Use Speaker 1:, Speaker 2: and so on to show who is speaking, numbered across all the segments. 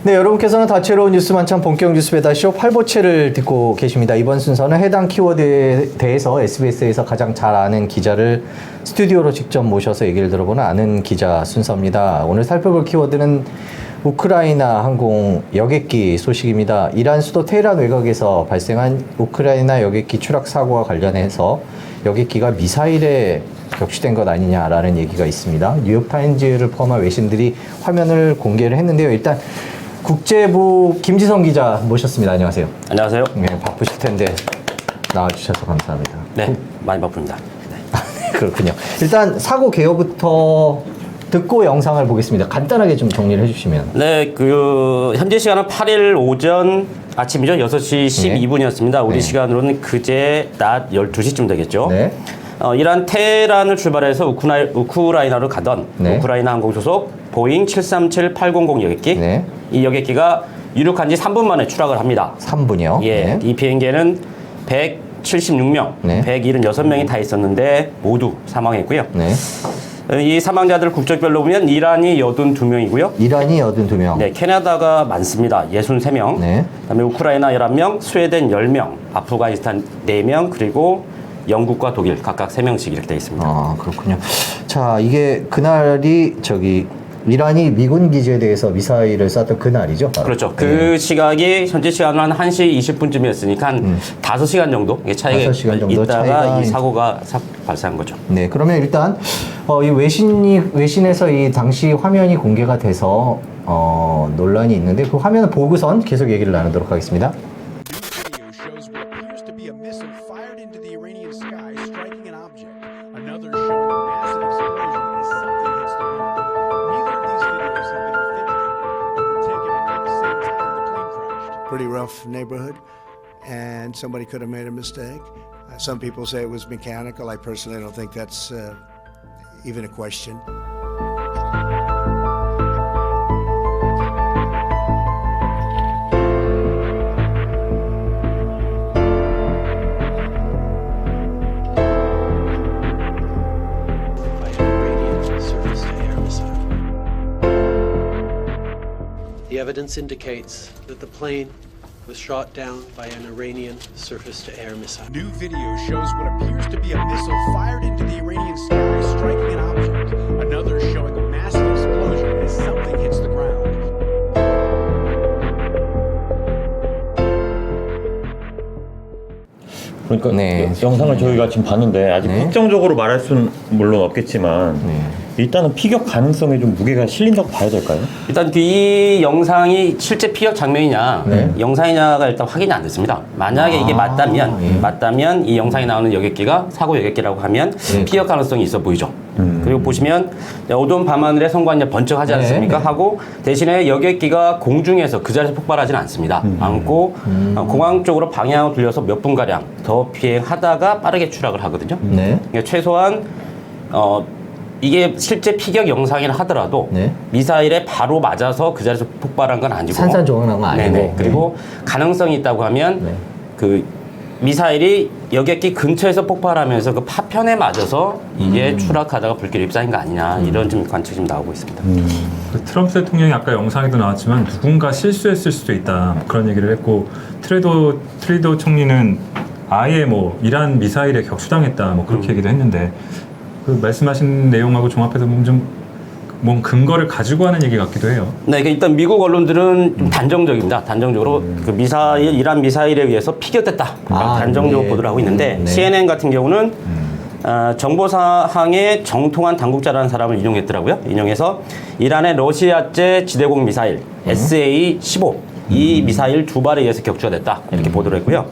Speaker 1: 네, 여러분께서는 다채로운 뉴스 만찬 본격 뉴스 배달쇼 8부체를 듣고 계십니다. 이번 순서는 해당 키워드에 대해서 SBS에서 가장 잘 아는 기자를 스튜디오로 직접 모셔서 얘기를 들어보는 아는 기자 순서입니다. 오늘 살펴볼 키워드는 우크라이나 항공 여객기 소식입니다. 이란 수도 테헤란 외곽에서 발생한 우크라이나 여객기 추락 사고와 관련해서 여객기가 미사일에 격추된 것 아니냐라는 얘기가 있습니다. 뉴욕타임즈를 포함한 외신들이 화면을 공개를 했는데요. 일단 국제부 김지성 기자 모셨습니다. 안녕하세요.
Speaker 2: 안녕하세요.
Speaker 1: 네, 바쁘실 텐데 나와주셔서 감사합니다.
Speaker 2: 네, 많이 바쁩니다. 네.
Speaker 1: 그렇군요. 일단 사고 개요부터 듣고 영상을 보겠습니다. 간단하게 좀 정리를 해주시면.
Speaker 2: 네, 현재 시간은 8일 오전 아침이죠. 6시 12분이었습니다. 우리 시간으로는 그제 낮 12시쯤 되겠죠.
Speaker 1: 네.
Speaker 2: 이란 테헤란을 출발해서 우크라이나로 가던 우크라이나 항공 소속 보잉 737-800 여객기.
Speaker 1: 네.
Speaker 2: 이 여객기가 이륙한 지 3분 만에 추락을 합니다.
Speaker 1: 3분이요?
Speaker 2: 예,
Speaker 1: 네.
Speaker 2: 이 비행기에는 176명,
Speaker 1: 네.
Speaker 2: 176명이 타 있었는데 모두 사망했고요.
Speaker 1: 네.
Speaker 2: 이 사망자들 국적별로 보면 이란이 82명이고요.
Speaker 1: 이란이 82명.
Speaker 2: 네, 캐나다가 많습니다. 63명.
Speaker 1: 네.
Speaker 2: 그다음에 우크라이나 11명, 스웨덴 10명, 아프가니스탄 4명, 그리고 영국과 독일 각각 3명씩 이렇게 되어 있습니다.
Speaker 1: 아, 그렇군요. 자, 이게 그날이 이란이 미군 기지에 대해서 미사일을 쐈던 그날이죠? 바로.
Speaker 2: 그렇죠. 그 시각이 현재 시간으로 한 1시 20분쯤이었으니까 한 5시간 정도 차이가
Speaker 1: 5시간 정도
Speaker 2: 있다가
Speaker 1: 차이가
Speaker 2: 이 사고가 발생한 거죠.
Speaker 1: 네, 그러면 일단 이 외신에서 이 당시 화면이 공개가 돼서 논란이 있는데 그 화면을 보고선 계속 얘기를 나누도록 하겠습니다.
Speaker 3: Video shows what appears to be a missile fired into the Iranian sky, striking an object. Another showing a massive explosion as something hits the ground. Neither of these videos have been authenticated, but were taken around the same time the plane crashed.
Speaker 4: Pretty rough neighborhood, and somebody could have made a mistake. Some people say it was mechanical. I personally don't think that's even a question.
Speaker 5: By an Iranian surface-to-air missile. The evidence indicates that the plane was shot down by an Iranian surface-to-air missile.
Speaker 3: New video shows what appears to be a missile fired into the Iranian sky, striking an object. Another showing a massive explosion as something hits the ground.
Speaker 6: 그러니까
Speaker 1: 네.
Speaker 6: 영상을 저희가 지금 봤는데 아직
Speaker 1: 네.
Speaker 6: 확정적으로 말할 수는 물론 없겠지만 일단은 피격 가능성에 좀 무게가 실린다고 봐야 될까요?
Speaker 2: 일단 이 영상이 실제 피격 장면이냐 영상이냐가 일단 확인이 안 됐습니다. 만약에 이게 맞다면 이 영상에 나오는 여객기가 사고 여객기라고 하면 피격 가능성이 있어 보이죠. 그리고 보시면 어두운 밤하늘에 성광이 번쩍하지 않습니까? 하고 대신에 여객기가 공중에서 그 자리에서 폭발하지는 않습니다. 않고 공항 쪽으로 방향을 돌려서 몇 분가량 더 비행하다가 빠르게 추락을 하거든요. 그러니까 최소한 이게 실제 피격 영상이라 하더라도 미사일에 바로 맞아서 그 자리에서 폭발한 건 아니고
Speaker 1: 산산조각난 건 아니고.
Speaker 2: 네네. 그리고 가능성이 있다고 하면 그 미사일이 여객기 근처에서 폭발하면서 그 파편에 맞아서 이게 추락하다가 불길이 휩싸인 거 아니냐 이런 좀 관측이 좀 나오고 있습니다.
Speaker 7: 그 트럼프 대통령이 아까 영상에도 나왔지만 누군가 실수했을 수도 있다 그런 얘기를 했고 트레이더 총리는 아예 뭐 이란 미사일에 격추당했다 뭐 그렇게 얘기도 했는데 그 말씀하신 내용하고 종합해서 보면 좀 뭔 근거를 가지고 하는 얘기 같기도 해요.
Speaker 2: 네, 그러니까 일단 미국 언론들은 좀 단정적입니다. 단정적으로 그 이란 미사일에 의해서 피격됐다. 단정적으로 보도를 하고 있는데 CNN 같은 경우는 정보사항의 정통한 당국자라는 사람을 인용했더라고요. 인용해서 이란의 러시아제 지대공 미사일 SA-15 이 미사일 2발에 의해서 격추가 됐다. 이렇게 보도를 했고요.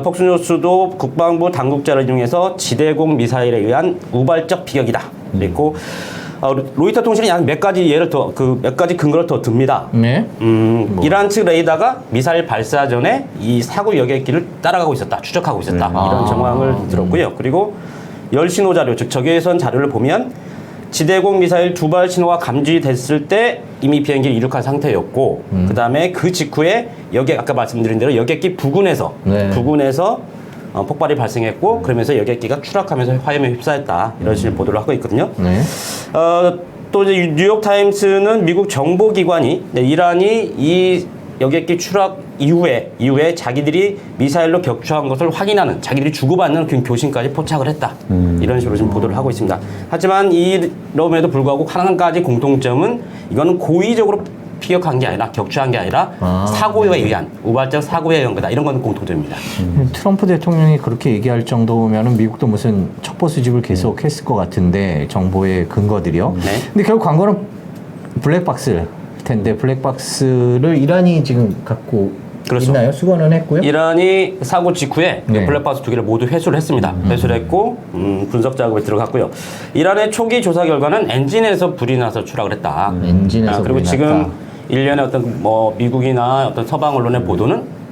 Speaker 2: 폭스뉴스도 국방부 당국자를 인용해서 지대공 미사일에 의한 우발적 피격이다. 그리고 로이터 통신이 약 몇 가지 몇 가지 근거를 더 듭니다. 이란 측 레이더가 미사일 발사 전에 이 사고 여객기를 따라가고 있었다, 추적하고 있었다 이런 정황을 들었고요. 그리고 열신호 자료, 즉 적외선 자료를 보면 지대공 미사일 2발 신호가 감지됐을 때 이미 비행기를 이륙한 상태였고, 그 다음에 그 직후에 아까 말씀드린 대로 여객기 부근에서 폭발이 발생했고 그러면서 여객기가 추락하면서 화염에 휩싸였다 이런 식의 보도를 하고 있거든요. 또 이제 뉴욕 타임스는 미국 정보기관이 이란이 이 여객기 추락 이후에 자기들이 미사일로 격추한 것을 확인하는, 자기들이 주고받는 그 교신까지 포착을 했다. 이런 식으로 지금 보도를 하고 있습니다. 하지만 이럼에도 불구하고 한 가지 공통점은 이거는 고의적으로 피격한 게 아니라, 격추한 게 아니라 사고에 의한, 우발적 사고에 의한 거다. 이런 건 공통점입니다.
Speaker 1: 트럼프 대통령이 그렇게 얘기할 정도면은 미국도 무슨 첩보 수집을 계속 했을 것 같은데, 정보의 근거들이요.
Speaker 2: 네.
Speaker 1: 근데 결국 광고는 블랙박스일 텐데, 블랙박스를 이란이 지금 갖고
Speaker 2: 그렇죠.
Speaker 1: 있나요? 수거는 했고요.
Speaker 2: 이란이 사고 직후에
Speaker 1: 네.
Speaker 2: 블랙박스 2개를 모두 회수를 했습니다. 회수를 했고 분석 작업에 들어갔고요. 이란의 초기 조사 결과는 엔진에서 불이 나서 추락을 했다.
Speaker 1: 엔진에서
Speaker 2: 그리고
Speaker 1: 불이
Speaker 2: 지금
Speaker 1: 났다.
Speaker 2: 일련의 어떤 뭐 미국이나 어떤 서방 언론의 보도는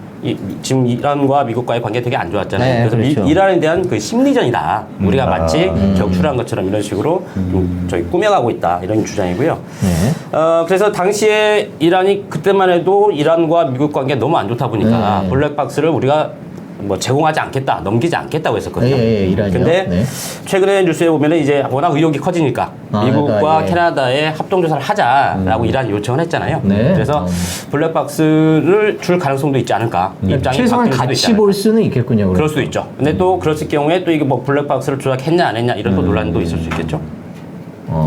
Speaker 2: 지금 이란과 미국과의 관계 되게 안 좋았잖아요.
Speaker 1: 네,
Speaker 2: 그래서
Speaker 1: 그렇죠.
Speaker 2: 이란에 대한 그 심리전이다. 우리가 마치 격추한 것처럼 이런 식으로 좀 저희 꾸며가고 있다. 이런 주장이고요.
Speaker 1: 네.
Speaker 2: 그래서 당시에 이란이 그때만 해도 이란과 미국 관계가 너무 안 좋다 보니까
Speaker 1: 네.
Speaker 2: 블랙박스를 우리가 뭐 제공하지 않겠다, 넘기지 않겠다고 했었거든요.
Speaker 1: 예, 이란이요.
Speaker 2: 근데
Speaker 1: 네.
Speaker 2: 최근에 뉴스에 보면은 이제 워낙 의혹이 커지니까 미국과
Speaker 1: 그러니까, 예.
Speaker 2: 캐나다에 합동 조사를 하자라고 이란이 요청을 했잖아요.
Speaker 1: 네.
Speaker 2: 그래서 블랙박스를 줄 가능성도 있지 않을까. 입장이
Speaker 1: 최소한
Speaker 2: 바뀔 수도 있지
Speaker 1: 같이
Speaker 2: 않을까.
Speaker 1: 볼 수는 있겠군요.
Speaker 2: 그럴 수도 있죠. 근데 또 그랬을 경우에 또 이게 뭐 블랙박스를 조작했냐 안 했냐 이런 또 논란도 있을 수 있겠죠.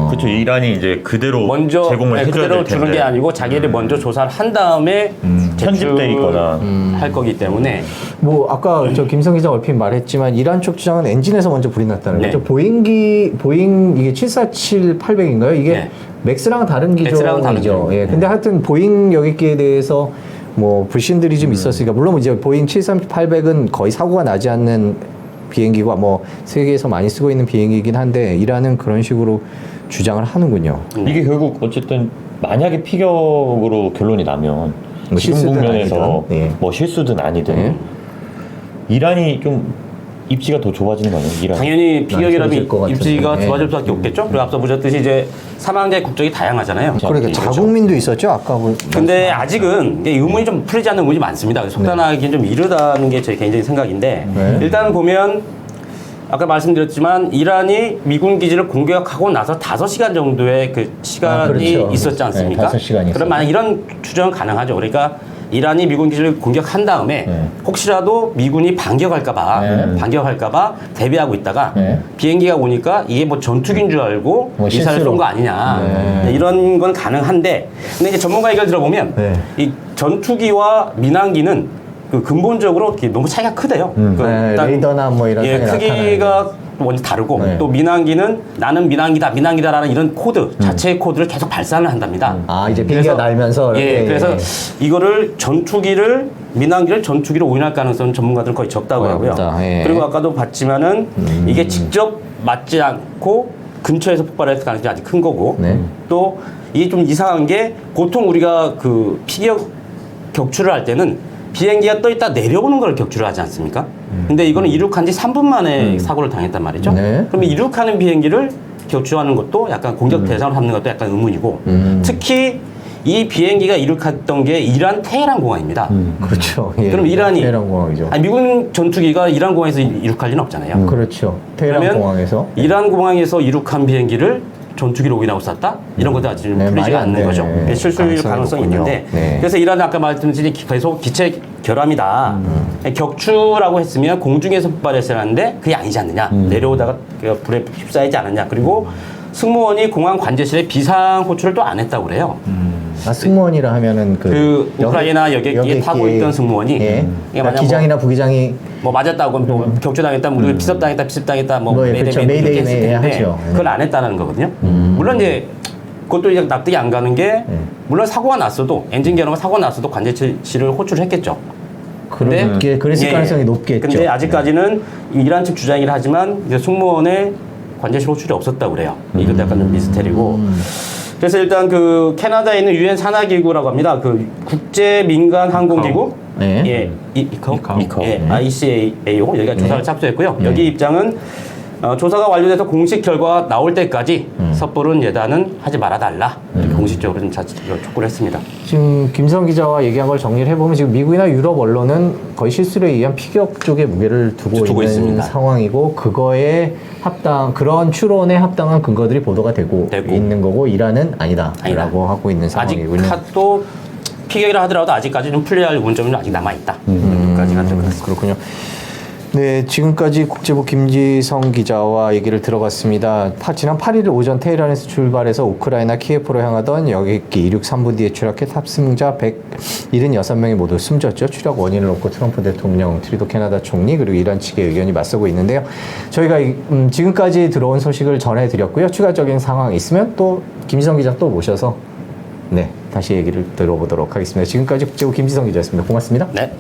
Speaker 6: 그렇죠. 이란이 이제 그대로
Speaker 2: 먼저
Speaker 6: 제공을 해줘야
Speaker 2: 그대로
Speaker 6: 될 텐데.
Speaker 2: 주는 게 아니고 자기들이 먼저 조사를 한 다음에
Speaker 6: 편집돼 있거나.
Speaker 2: 할 거기 때문에
Speaker 1: 뭐 아까 저 김성 기자 얼핏 말했지만 이란 쪽 주장은 엔진에서 먼저 불이 났다는
Speaker 2: 네.
Speaker 1: 거죠. 보잉 이게 747-800인가요? 이게
Speaker 2: 네.
Speaker 1: 맥스랑은 다른
Speaker 2: 맥스랑은 다른
Speaker 1: 기종이죠.
Speaker 2: 기종.
Speaker 1: 예. 근데 하여튼 보잉 여객기에 대해서 뭐 불신들이 좀 있었으니까, 물론 이제 보잉 737-800은 거의 사고가 나지 않는 비행기고 뭐 세계에서 많이 쓰고 있는 비행기이긴 한데 이란은 그런 식으로 주장을 하는군요.
Speaker 6: 이게 결국 어쨌든 만약에 피격으로 결론이 나면
Speaker 1: 뭐
Speaker 6: 지금
Speaker 1: 실수든
Speaker 6: 국면에서
Speaker 1: 아니든, 예.
Speaker 6: 뭐 실수든 아니든
Speaker 1: 예.
Speaker 6: 이란이 좀 입지가 더 좁아지는 거 아니에요? 이란.
Speaker 2: 당연히
Speaker 1: 좋아질 것
Speaker 2: 피격이라면
Speaker 1: 같은데.
Speaker 2: 입지가
Speaker 1: 예.
Speaker 2: 좋아질 수밖에 없겠죠. 그리고 앞서 보셨듯이 이제 사망자의 국적이 다양하잖아요.
Speaker 1: 그러니까
Speaker 2: 그렇죠.
Speaker 1: 자국민도 있었죠. 아까
Speaker 2: 근데 아직은 이게 의문이 좀 풀리지 않는 의문이 많습니다. 그래서 속단하기는 좀 이르다는 게 제 개인적인 생각인데
Speaker 1: 네.
Speaker 2: 일단 보면 아까 말씀드렸지만 이란이 미군 기지를 공격하고 나서 5시간 정도의 그 시간이
Speaker 1: 그렇죠.
Speaker 2: 있었지 않습니까?
Speaker 1: 네, 5시간이
Speaker 2: 그럼 만약 이런 추정은 가능하죠. 그러니까 이란이 미군 기지를 공격한 다음에
Speaker 1: 네.
Speaker 2: 혹시라도 미군이 반격할까봐 대비하고 있다가
Speaker 1: 네.
Speaker 2: 비행기가 오니까 이게 뭐 전투기인 줄 알고
Speaker 1: 뭐
Speaker 2: 미사일을
Speaker 1: 실수로.
Speaker 2: 쏜 거 아니냐.
Speaker 1: 네.
Speaker 2: 이런 건 가능한데 근데 이제 전문가 얘기를 들어보면
Speaker 1: 네.
Speaker 2: 이 전투기와 민항기는 그 근본적으로 이렇게 너무 차이가 크대요. 그
Speaker 1: 네,
Speaker 2: 일단
Speaker 1: 레이더나 뭐 이런
Speaker 2: 예,
Speaker 1: 상에
Speaker 2: 크기가 먼저 다르고
Speaker 1: 네.
Speaker 2: 또 민항기는 나는 민항기다라는 이런 코드 자체의 코드를 계속 발산을 한답니다.
Speaker 1: 아, 이제 비행기가 날면서
Speaker 2: 예,
Speaker 1: 이렇게,
Speaker 2: 그래서
Speaker 1: 예.
Speaker 2: 이거를 민항기를 전투기로 오인할 가능성은 전문가들은 거의 적다고 하고요.
Speaker 1: 없다. 예.
Speaker 2: 그리고 아까도 봤지만은 이게 직접 맞지 않고 근처에서 폭발할 가능성이 아직 큰 거고
Speaker 1: 네.
Speaker 2: 또 이게 좀 이상한 게 보통 우리가 그 피격 격추를 할 때는 비행기가 떠 있다 내려오는 걸 격추를 하지 않습니까? 근데 이거는 이륙한 지 3분 만에 사고를 당했단 말이죠.
Speaker 1: 네.
Speaker 2: 그럼 이륙하는 비행기를 격추하는 것도 약간 공격 대상으로 삼는 것도 약간 의문이고 특히 이 비행기가 이륙했던 게 이란 테헤란 공항입니다.
Speaker 1: 그렇죠. 예.
Speaker 2: 그럼 이란이
Speaker 1: 테헤란 공항이죠.
Speaker 2: 아니, 미군 전투기가 이란 공항에서 이륙할 리는 없잖아요.
Speaker 1: 그렇죠. 테헤란
Speaker 2: 그러면
Speaker 1: 공항에서
Speaker 2: 이란 공항에서 이륙한 비행기를 전투기로 오인하고 쐈다? 이런 것도 아직
Speaker 1: 네,
Speaker 2: 풀리지가
Speaker 1: 말이 안
Speaker 2: 않는
Speaker 1: 돼.
Speaker 2: 거죠.
Speaker 1: 네,
Speaker 2: 실수일
Speaker 1: 가능성이
Speaker 2: 가능성이
Speaker 1: 높군요.
Speaker 2: 있는데
Speaker 1: 네.
Speaker 2: 그래서 이란은 아까 말씀드린 계속 기체 결함이다. 격추라고 했으면 공중에서 폭발했어야 하는데 그게 아니지 않느냐. 내려오다가 그 불에 휩싸이지 않았냐. 그리고 승무원이 공항 관제실에 비상 호출을 또 안 했다고 그래요.
Speaker 1: 승무원이라 하면은
Speaker 2: 그 우크라이나 여객기에 타고 있던 승무원이
Speaker 1: 예.
Speaker 2: 이게 만약
Speaker 1: 기장이나 부기장이
Speaker 2: 뭐 맞았다고 뭐 격추당했다, 뭐 비습당했다 뭐
Speaker 1: 뭐, 예, 그렇죠. 메이데이
Speaker 2: 이렇게 했을 텐데
Speaker 1: 하죠.
Speaker 2: 그걸 안 했다는 거거든요. 물론 이제 그것도 이제 납득이 안 가는 게 물론 사고가 났어도 엔진 결함 사고가 났어도 관제실을 호출을 했겠죠.
Speaker 1: 그랬을 가능성이 높겠죠.
Speaker 2: 근데 아직까지는 이란 측 주장이긴 하지만 이제 승무원의 관제실 호출이 없었다고 그래요. 이것도 약간 좀 미스테리고. 그래서 일단 그 캐나다에 있는 유엔 산하기구라고 합니다. 그 국제 민간 항공기구,
Speaker 1: 네.
Speaker 2: 예, 이카오,
Speaker 6: 이카오.
Speaker 2: 예,
Speaker 1: 네.
Speaker 2: ICAO 여기가 조사를
Speaker 1: 네.
Speaker 2: 착수했고요.
Speaker 1: 네.
Speaker 2: 여기 입장은 조사가 완료돼서 공식 결과가 나올 때까지 섣부른 예단은 하지 말아달라. 이렇게 공식적으로 좀 촉구를 했습니다.
Speaker 1: 지금 김성 기자와 얘기한 걸 정리를 해보면 지금 미국이나 유럽 언론은 거의 실수에 의한 피격 쪽에 무게를 두고 있는
Speaker 2: 있습니다.
Speaker 1: 상황이고 그거에 그런 추론에 합당한 근거들이 보도가 되고 있는 거고 이란은 아니다라고 하고 있는 상황이군요.
Speaker 2: 아직도 피격이라 하더라도 아직까지 좀 풀려야 할 문제는 아직 남아있다. 여기까지가 좀 그렇습니다.
Speaker 1: 그렇군요. 네, 지금까지 국제부 김지성 기자와 얘기를 들어봤습니다. 지난 8일 오전 테헤란에서 출발해서 우크라이나 키예프로 향하던 여객기 263부디에 추락해 탑승자 176명이 모두 숨졌죠. 추락 원인을 놓고 트럼프 대통령, 트루도 캐나다 총리 그리고 이란 측의 의견이 맞서고 있는데요. 저희가 지금까지 들어온 소식을 전해드렸고요. 추가적인 상황 있으면 또 김지성 기자 또 모셔서 다시 얘기를 들어보도록 하겠습니다. 지금까지 국제부 김지성 기자였습니다. 고맙습니다.
Speaker 2: 네.